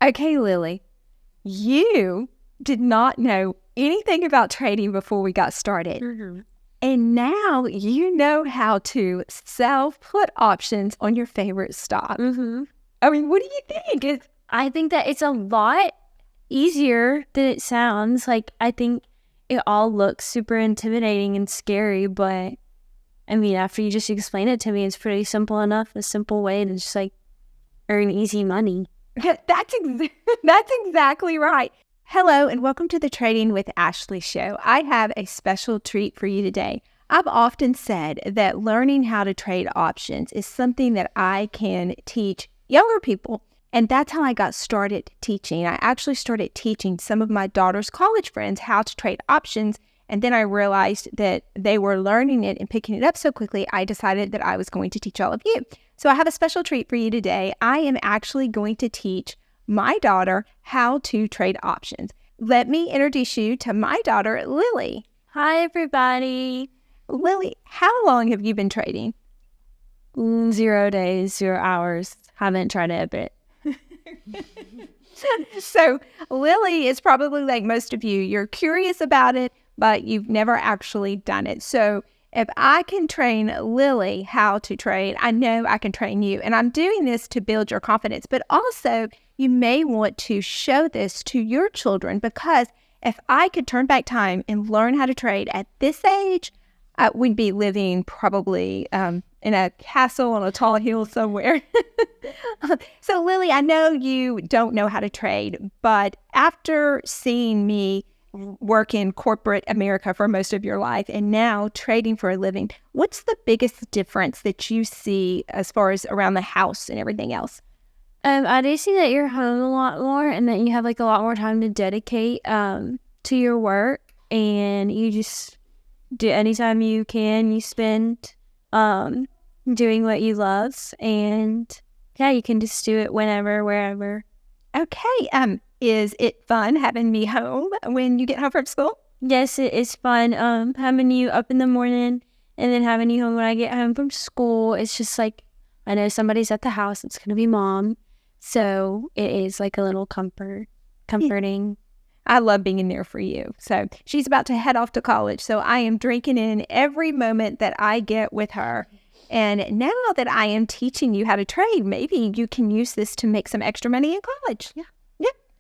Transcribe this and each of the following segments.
Okay, Lily, you did not know anything about trading before we got started. Mm-hmm. And now you know how to sell put options on your favorite stock. Mm-hmm. I mean, what do you think? I think that it's a lot easier than it sounds. Like, I think it all looks super intimidating and scary, but I mean, after you just explain it to me, it's pretty simple enough, a simple way to just like earn easy money. That's exactly right. Hello, and welcome to the Trading with Ashley show. I have a special treat for you today. I've often said that learning how to trade options is something that I can teach younger people. And that's how I got started teaching. I actually started teaching some of my daughter's college friends how to trade options. And then I realized that they were learning it and picking it up so quickly, I decided that I was going to teach all of you. So I have a special treat for you today. I am actually going to teach my daughter how to trade options. Let me introduce you to my daughter, Lily. Hi, everybody. Lily, how long have you been trading? 0 days, 0 hours. Haven't tried it a bit. So Lily is probably like most of you. You're curious about it, but you've never actually done it. So if I can train Lily how to trade, I know I can train you. And I'm doing this to build your confidence, but also you may want to show this to your children, because if I could turn back time and learn how to trade at this age, we'd be living probably in a castle on a tall hill somewhere. So Lily, I know you don't know how to trade, but after seeing me work in corporate America for most of your life and now trading for a living, what's the biggest difference that you see as far as around the house and everything else? I do see that you're home a lot more and that you have like a lot more time to dedicate to your work, and you just do anytime you can, you spend doing what you love, and yeah, you can just do it whenever, wherever. Okay. Is it fun having me home when you get home from school? Yes, it is fun having you up in the morning and then having you home when I get home from school. It's just like, I know somebody's at the house. It's going to be mom. So it is like a little comforting. I love being in there for you. So she's about to head off to college. So I am drinking in every moment that I get with her. And now that I am teaching you how to trade, maybe you can use this to make some extra money in college. Yeah.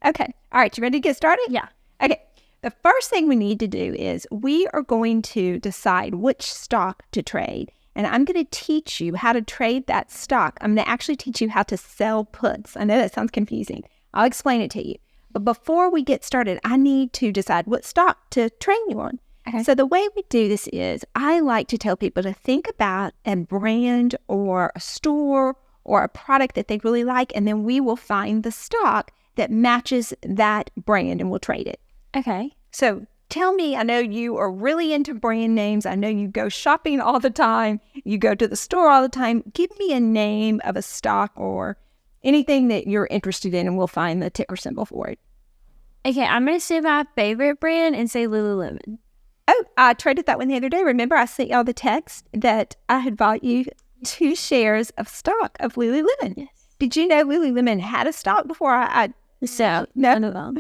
Okay. All right. You ready to get started? Yeah. Okay. The first thing we need to do is we are going to decide which stock to trade. And I'm going to teach you how to trade that stock. I'm going to actually teach you how to sell puts. I know that sounds confusing. I'll explain it to you. But before we get started, I need to decide what stock to train you on. Okay. So the way we do this is I like to tell people to think about a brand or a store or a product that they really like, and then we will find the stock that matches that brand and we'll trade it. Okay. So tell me, I know you are really into brand names. I know you go shopping all the time. You go to the store all the time. Give me a name of a stock or anything that you're interested in, and we'll find the ticker symbol for it. Okay, I'm going to say my favorite brand and say Lululemon. Oh, I traded that one the other day. Remember, I sent y'all the text that I had bought you 2 shares of stock of Lululemon. Yes. Did you know Lululemon had a stock before I So, no. no.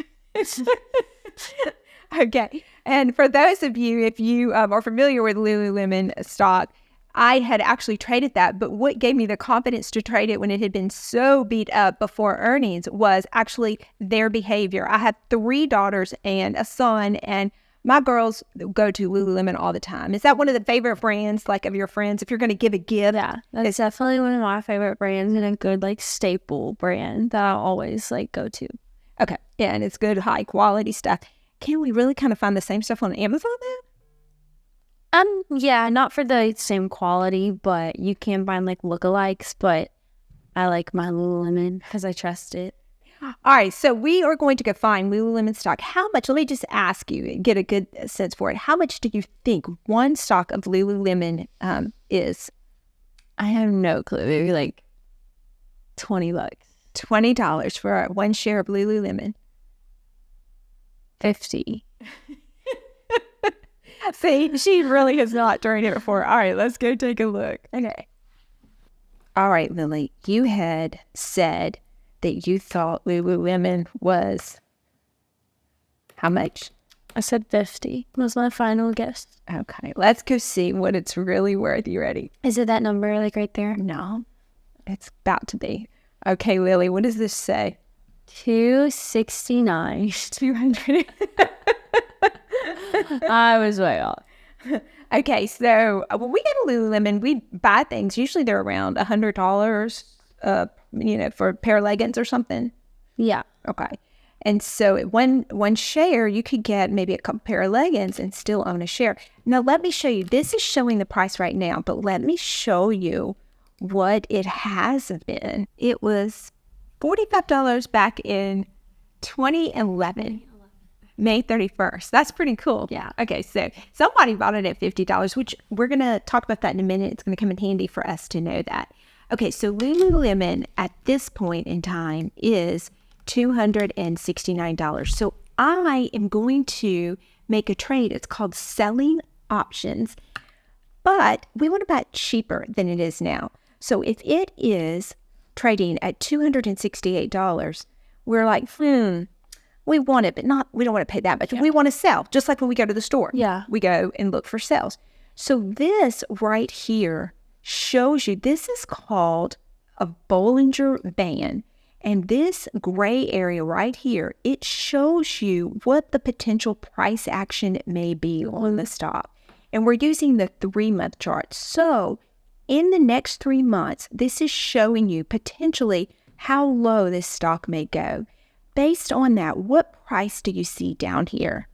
Okay. And for those of you, if you are familiar with Lululemon stock, I had actually traded that. But what gave me the confidence to trade it when it had been so beat up before earnings was actually their behavior. I have 3 daughters and a son, and my girls go to Lululemon all the time. Is that one of the favorite brands, like, of your friends? If you're going to give a gift? Yeah, that's definitely one of my favorite brands and a good, like, staple brand that I'll always, like, go to. Okay. Yeah, and it's good, high quality stuff. Can we really kind of find the same stuff on Amazon though? Yeah, not for the same quality, but you can find, like, lookalikes, but I like my Lululemon because I trust it. All right, so we are going to go find Lululemon stock. How much, let me just ask you, get a good sense for it. How much do you think one stock of Lululemon is? I have no clue. Maybe like $20. $20 for 1 share of Lululemon. 50. See, she really has not turned it before. All right, let's go take a look. Okay. All right, Lily, you had said that you thought Lululemon was how much? I said 50 was my final guess. Okay, let's go see what it's really worth. You ready? Is it that number, like right there? No, it's about to be. Okay, Lily, what does this say? 269. 200. I was way off. Okay, so when we go to Lululemon, we buy things. Usually they're around $100, for a pair of leggings or something. Yeah. Okay. And so at one share, you could get maybe a couple pair of leggings and still own a share. Now, let me show you. This is showing the price right now, but let me show you what it has been. It was $45 back in 2011. May 31st. That's pretty cool. Yeah. Okay, so somebody bought it at $50, which we're going to talk about that in a minute. It's going to come in handy for us to know that. Okay, so Lululemon at this point in time is $269. So I am going to make a trade. It's called selling options, but we want to buy it cheaper than it is now. So if it is trading at $268, we're like, we want it, but we don't want to pay that much. We want to sell, just like when we go to the store. Yeah. We go and look for sales. So this right here shows you, this is called a Bollinger Band. And this gray area right here, it shows you what the potential price action may be on the stock. And we're using the 3-month chart. So in the next 3 months, this is showing you potentially how low this stock may go. Based on that, what price do you see down here?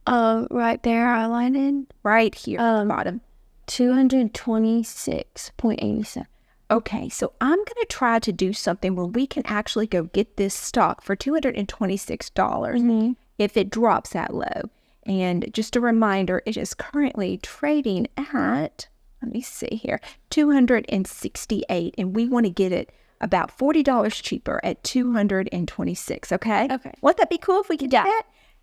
Right there, highlighted. Right here at the bottom. 226.87. Okay, so I'm going to try to do something where we can actually go get this stock for $226 if it drops that low. And just a reminder, it is currently trading at, let me see here, $268, and we want to get it about $40 cheaper at $226, okay? Okay. Wouldn't that be cool if we could do that?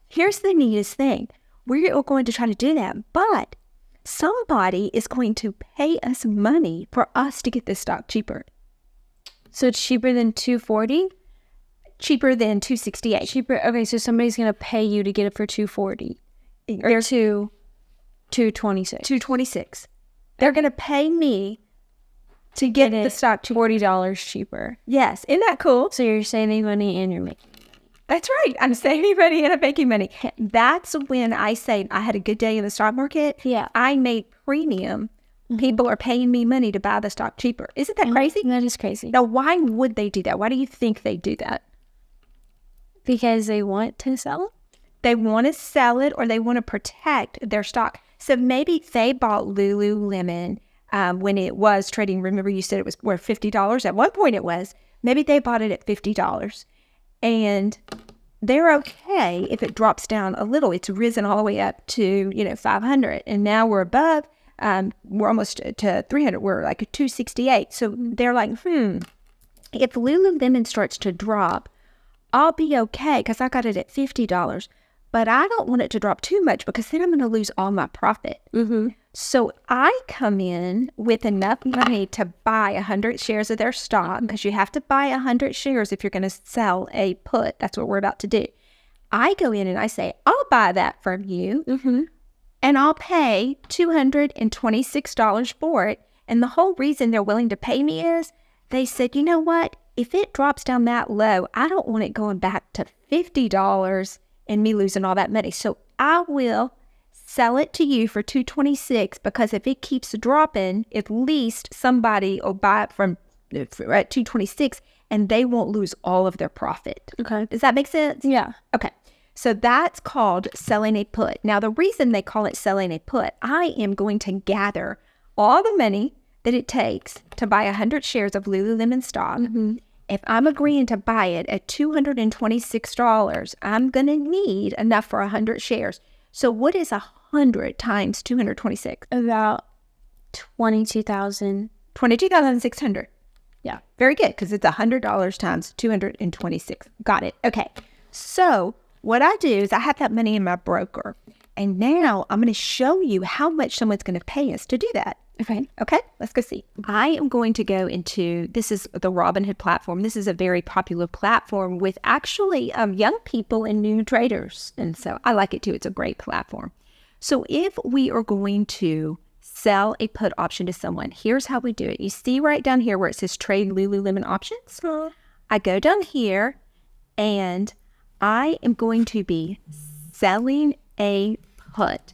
Here's the neatest thing. We're going to try to do that, but somebody is going to pay us money for us to get this stock cheaper. So it's cheaper than 240? Cheaper than 268. Cheaper. Okay, so somebody's going to pay you to get it for 240. Or 226. 226. They're going to pay me to get the stock cheaper. $40 cheaper. Yes. Isn't that cool? So you're saving money and you're making money. That's right. I'm saving money and I'm making money. That's when I say I had a good day in the stock market. Yeah. I made premium. People are paying me money to buy the stock cheaper. Isn't that crazy? That is crazy. Now, why would they do that? Why do you think they do that? Because they want to sell it? They want to sell it or they want to protect their stock. So maybe they bought Lululemon when it was trading. Remember, you said it was worth $50. At one point it was. Maybe they bought it at $50. And they're okay if it drops down a little. It's risen all the way up to, 500. And now we're above, we're almost to 300. We're like a 268. So they're like, if Lululemon starts to drop, I'll be okay because I got it at $50. But I don't want it to drop too much because then I'm going to lose all my profit. So I come in with enough money to buy 100 shares of their stock, because you have to buy 100 shares if you're going to sell a put. That's what we're about to do. I go in and I say, I'll buy that from you, and I'll pay $226 for it. And the whole reason they're willing to pay me is they said, you know what? If it drops down that low, I don't want it going back to $50 and me losing all that money. So I will sell it to you for $226, because if it keeps dropping, at least somebody will buy it from at $226 and they won't lose all of their profit. Okay. Does that make sense? Yeah. Okay. So that's called selling a put. Now, the reason they call it selling a put, I am going to gather all the money that it takes to buy 100 shares of Lululemon stock. If I'm agreeing to buy it at $226, I'm going to need enough for 100 shares. So what is 100 times 226? About 22,000. 22,600. Yeah. Very good, because it's $100 times 226. Got it. Okay. So what I do is I have that money in my broker. And now I'm going to show you how much someone's going to pay us to do that. Okay, let's go see. I am going to go into, this is the Robinhood platform. This is a very popular platform with actually young people and new traders. And so I like it too. It's a great platform. So if we are going to sell a put option to someone, here's how we do it. You see right down here where it says trade Lululemon options? I go down here and I am going to be selling a put.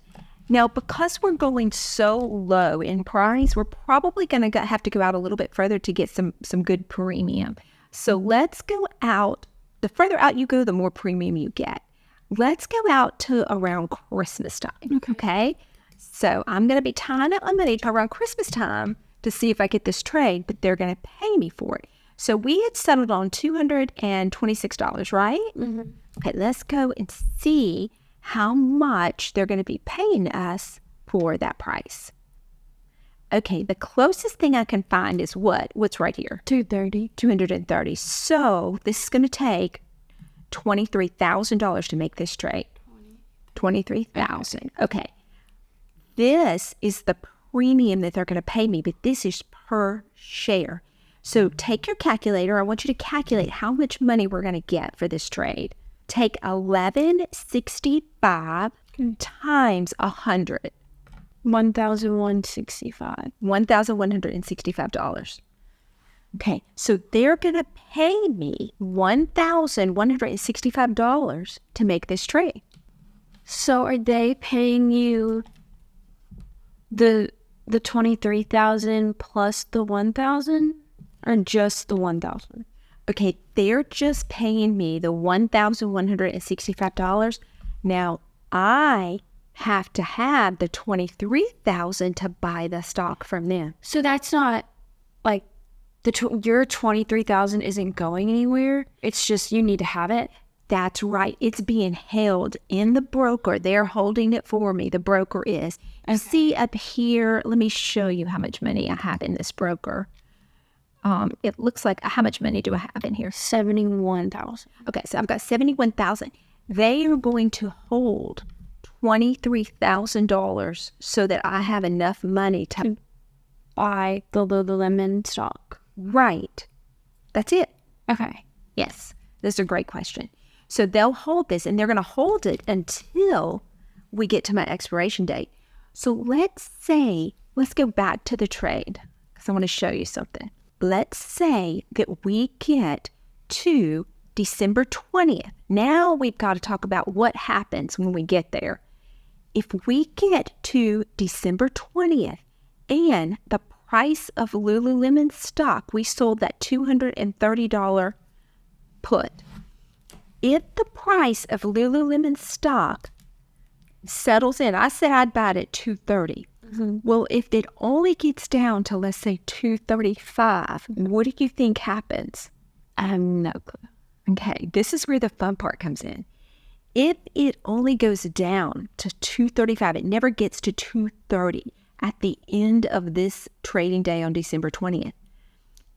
Now, because we're going so low in price, we're probably going to have to go out a little bit further to get some good premium. So let's go out. The further out you go, the more premium you get. Let's go out to around Christmas time. Okay. So I'm going to be tying up my money to around Christmas time to see if I get this trade, but they're going to pay me for it. So we had settled on $226, right? Mm-hmm. Okay, let's go and see how much they're going to be paying us for that price. Okay, the closest thing I can find is what? What's right here? 230. 230. So this is going to take $23,000 to make this trade. 23,000. Okay. This is the premium that they're going to pay me, but this is per share. So take your calculator. I want you to calculate how much money we're going to get for this trade. Take 1165 times 100. $1,165. $1,165. Okay, so they're going to pay me $1,165 to make this trade. So are they paying you the 23,000 plus the 1,000, or just the 1,000? Okay, they're just paying me the $1,165. Now, I have to have the $23,000 to buy the stock from them. So that's not like your 23,000 isn't going anywhere. It's just you need to have it. That's right. It's being held in the broker. They're holding it for me. The broker is. You see up here, let me show you how much money I have in this broker. It looks like, how much money do I have in here? 71,000. Okay, so I've got 71,000. They are going to hold $23,000 so that I have enough money to buy the Lululemon stock. Right. That's it. Okay. Yes. This is a great question. So they'll hold this, and they're going to hold it until we get to my expiration date. So let's go back to the trade because I want to show you something. Let's say that we get to December 20th. Now we've got to talk about what happens when we get there. If we get to December 20th and the price of Lululemon stock, we sold that $230 put. If the price of Lululemon stock settles in, I said I'd buy it at $230. Mm-hmm. Well, if it only gets down to, let's say, $235, what do you think happens? I have no clue. Okay, this is where the fun part comes in. If it only goes down to $235, it never gets to $230 at the end of this trading day on December 20th,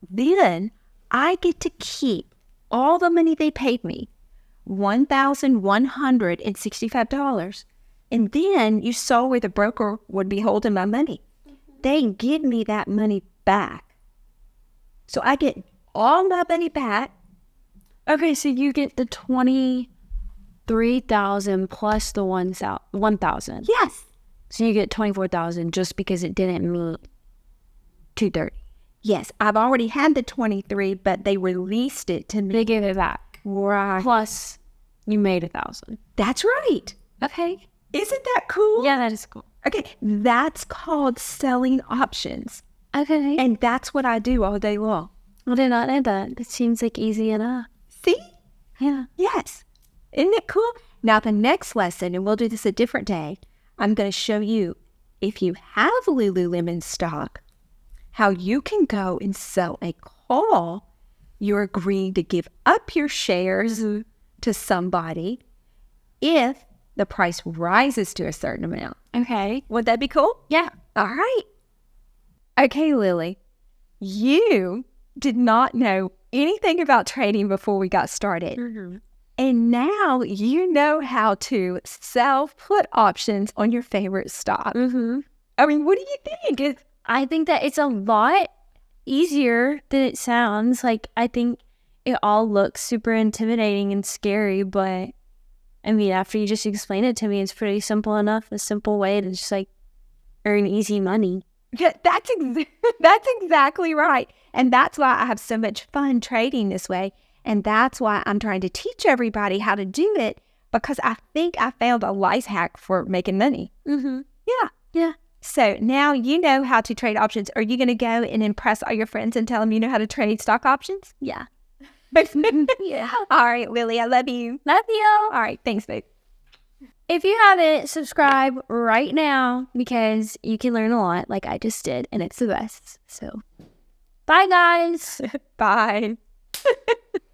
then I get to keep all the money they paid me, $1,165. And then you saw where the broker would be holding my money. They give me that money back. So I get all my money back. Okay, so you get the 23,000 plus the 1,000. Yes. So you get 24,000 just because it didn't meet 230. Yes, I've already had the 23, but they released it to me. They gave it back. Right. Plus, you made 1,000. That's right. Okay. Isn't that cool? Yeah, that is cool. Okay, that's called selling options. Okay. And that's what I do all day long. I did not know that. It seems like easy enough. See? Yeah. Yes. Isn't it cool? Now, the next lesson, and we'll do this a different day, I'm going to show you, if you have Lululemon stock, how you can go and sell a call. You're agreeing to give up your shares to somebody if the price rises to a certain amount. Okay. Would that be cool? Yeah. All right. Okay, Lily, you did not know anything about trading before we got started. Mm-hmm. And now you know how to sell put options on your favorite stock. Mm-hmm. I mean, what do you think? I think that it's a lot easier than it sounds. Like, I think it all looks super intimidating and scary, but I mean, after you just explain it to me, it's pretty simple enough. A simple way to just like earn easy money. Yeah, that's exactly right. And that's why I have so much fun trading this way. And that's why I'm trying to teach everybody how to do it, because I think I found a life hack for making money. Mm-hmm. Yeah. Yeah. So now you know how to trade options. Are you going to go and impress all your friends and tell them you know how to trade stock options? Yeah. Yeah. All right, Lily, I love you. Love you. All right. Thanks, babe. If you haven't, subscribe right now because you can learn a lot like I just did, and it's the best. So, bye, guys. Bye.